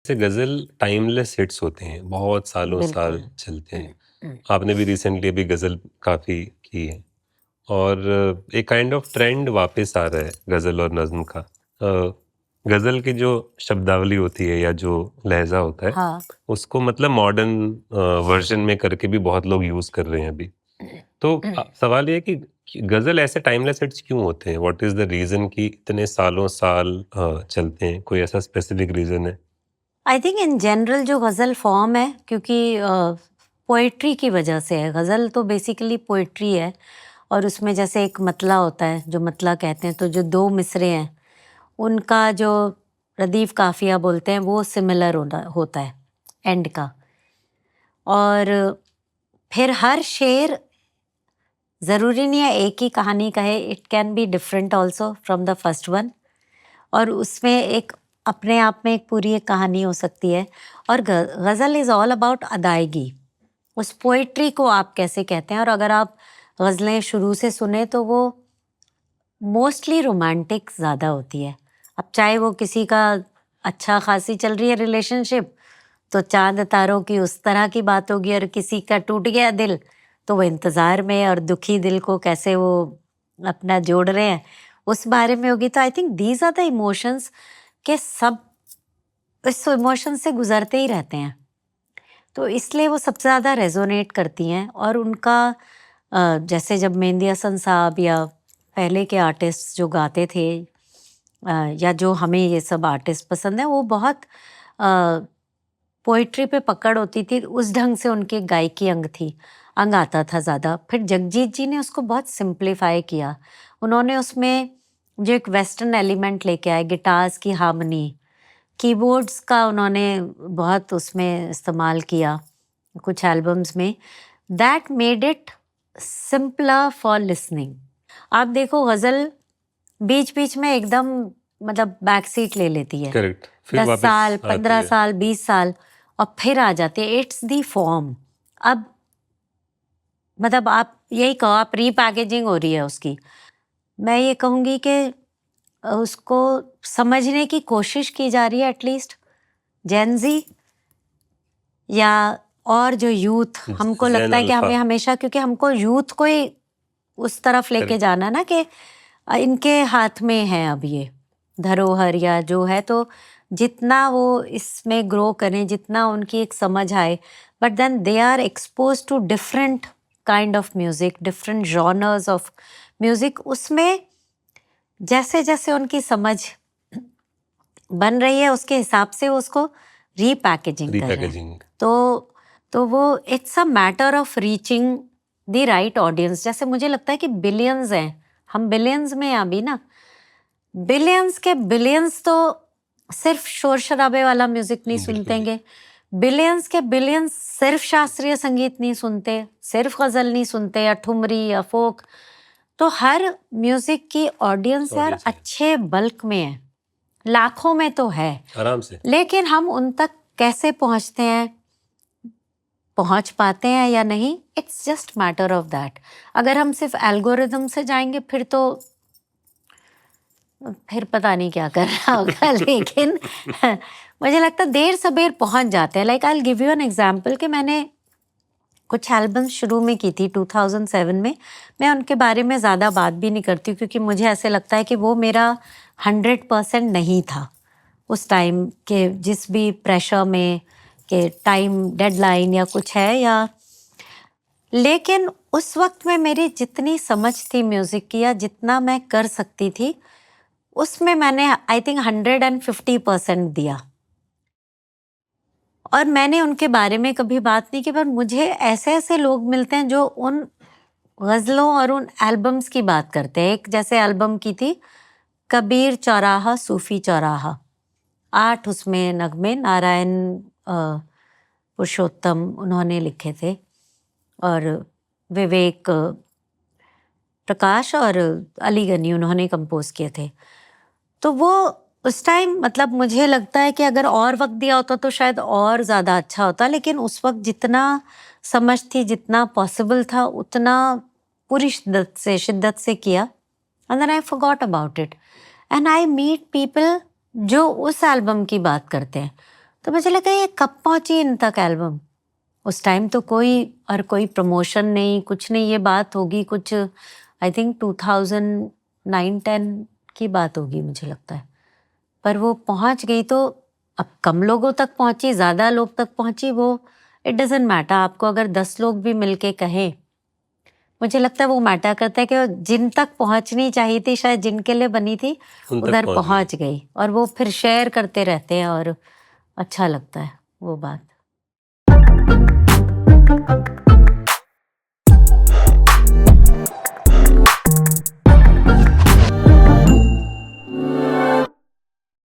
से गज़ल timeless hits होते हैं, बहुत सालों साल बिल्कुल। चलते हैं। हम्म। आपने भी रिसेंटली अभी गज़ल काफ़ी की है और एक काइंड ऑफ ट्रेंड वापस आ रहा है गज़ल और नज़्म का। गज़ल की जो शब्दावली होती है या जो लहज़ा होता है, हाँ। उसको मतलब मॉडर्न वर्ज़न में करके भी बहुत लोग यूज़ कर रहे हैं अभी। तो सवाल ये है कि गज़ल ऐसे टाइमलेस हिट्स क्यों होते हैं? व्हाट इज़ द रीज़न कि इतने सालों साल चलते हैं? कोई ऐसा स्पेसिफिक रीज़न है? आई थिंक इन जनरल जो गज़ल फॉर्म है, क्योंकि पोइट्री की वजह से है। गज़ल तो बेसिकली पोइट्री है और उसमें जैसे एक मतला होता है, जो मतला कहते हैं, तो जो दो मिसरे हैं उनका जो रदीफ काफिया बोलते हैं वो सिमिलर होता है एंड का। और फिर हर शेर ज़रूरी नहीं है एक ही कहानी का है, it can be different also from the first one. और उसमें एक अपने आप में एक पूरी एक कहानी हो सकती है। और गज़ल इज़ ऑल अबाउट अदायगी। उस पोइट्री को आप कैसे कहते हैं, और अगर आप गज़लें शुरू से सुने तो वो मोस्टली रोमांटिक ज़्यादा होती है। अब चाहे वो किसी का अच्छा खासी चल रही है रिलेशनशिप, तो चाँद तारों की उस तरह की बात होगी, और किसी का टूट गया दिल तो वो इंतज़ार में है और दुखी दिल को कैसे वो अपना जोड़ रहे हैं उस बारे में होगी। तो I think these are the emotions के सब इस इमोशन से गुजरते ही रहते हैं, तो इसलिए वो सबसे ज़्यादा रेजोनेट करती हैं। और उनका जैसे जब मेहंदी हसन साहब या पहले के आर्टिस्ट जो गाते थे, या जो हमें ये सब आर्टिस्ट पसंद है, वो बहुत पोइट्री पे पकड़ होती थी, उस ढंग से उनके गायकी अंग आता था ज़्यादा। फिर जगजीत जी ने उसको बहुत सिंप्लीफाई किया। उन्होंने उसमें जो एक वेस्टर्न एलिमेंट लेके आए, गिटार्स की हार्मनी, कीबोर्ड्स का उन्होंने बहुत उसमें इस्तेमाल किया कुछ एल्बम्स में। That made it simpler for listening. आप देखो गज़ल बीच बीच में एकदम मतलब बैक सीट ले लेती है, करेक्ट, फिर 10 साल वापस आती 15 है। साल 20 साल, और फिर आ जाती है। It's the form. अब मतलब आप यही कहो, आप रीपैकेजिंग हो रही है उसकी। मैं ये कहूँगी कि उसको समझने की कोशिश की जा रही है, एटलीस्ट जेनजी या और जो यूथ। हमको ज़ेन लगता है कि अल्फा। हमें हमेशा, क्योंकि हमको यूथ को ही उस तरफ लेके करेक्ट। जाना ना, कि इनके हाथ में है अब ये धरोहर या जो है, तो जितना वो इसमें ग्रो करें, जितना उनकी एक समझ आए, but then they are exposed to different kind of music, different genres of music. उसमें जैसे जैसे उनकी समझ बन रही है उसके हिसाब से वो उसको रीपैकेजिंग कर रहे हैं। रीपैकेजिंग। तो वो it's a matter of reaching the right audience. जैसे मुझे लगता है कि बिलियंस हैं, हम बिलियंस में हैं अभी ना। बिलियंस के बिलियंस तो सिर्फ शोर शराबे वाला म्यूजिक नहीं बिल्कुल नहीं। सुनतेंगे। बिलियंस के बिलियंस सिर्फ शास्त्रीय संगीत नहीं सुनते, सिर्फ गजल नहीं सुनते, या ठुमरी या फोक। तो हर म्यूजिक की ऑडियंस यार ऑडियंस है, अच्छे बल्क में है, लाखों में तो है। आराम से। लेकिन हम उन तक कैसे पहुंचते हैं, पहुंच पाते हैं या नहीं, it's just matter of that. अगर हम सिर्फ एल्गोरिदम से जाएंगे फिर पता नहीं क्या करना होगा। लेकिन मुझे लगता है देर सबेर पहुंच जाते हैं। Like I will give you an example कि मैंने कुछ एल्बम्स शुरू में की थी 2007 में। मैं उनके बारे में ज़्यादा बात भी नहीं करती क्योंकि मुझे ऐसे लगता है कि वो मेरा 100% नहीं था उस टाइम के, जिस भी प्रेशर में कि टाइम डेडलाइन या कुछ है, या लेकिन उस वक्त में मेरी जितनी समझ थी म्यूज़िक की या जितना मैं कर सकती थी, उसमें मैंने आई थिंक 150% दिया। और मैंने उनके बारे में कभी बात नहीं की, पर मुझे ऐसे ऐसे लोग मिलते हैं जो उन गज़लों और उन एल्बम्स की बात करते हैं। एक जैसे एल्बम की थी कबीर चौराहा सूफी चौराहा, 8 उसमें नगमे नारायण पुरुषोत्तम उन्होंने लिखे थे, और विवेक प्रकाश और अली गनी उन्होंने कंपोज किए थे। तो वो उस टाइम मतलब मुझे लगता है कि अगर और वक्त दिया होता तो शायद और ज़्यादा अच्छा होता, लेकिन उस वक्त जितना समझ थी, जितना पॉसिबल था, उतना पूरी शिद्दत से किया। And then I forgot about it, and I meet people जो उस एल्बम की बात करते हैं, तो मुझे लगा ये कब पहुंची इन तक एल्बम। उस टाइम तो कोई प्रमोशन नहीं, कुछ नहीं। ये बात होगी कुछ आई थिंक 2009-10 की बात होगी मुझे लगता है। पर वो पहुंच गई तो अब कम लोगों तक पहुंची, ज़्यादा लोग तक पहुंची, वो इट डजेंट मैटर। आपको अगर 10 लोग भी मिलके कहें, मुझे लगता है वो मैटर करता है कि जिन तक पहुंचनी चाहिए थी, शायद जिनके लिए बनी थी, उन तक उधर पहुँच गई। पहुंच गई। और वो फिर शेयर करते रहते हैं और अच्छा लगता है वो बात।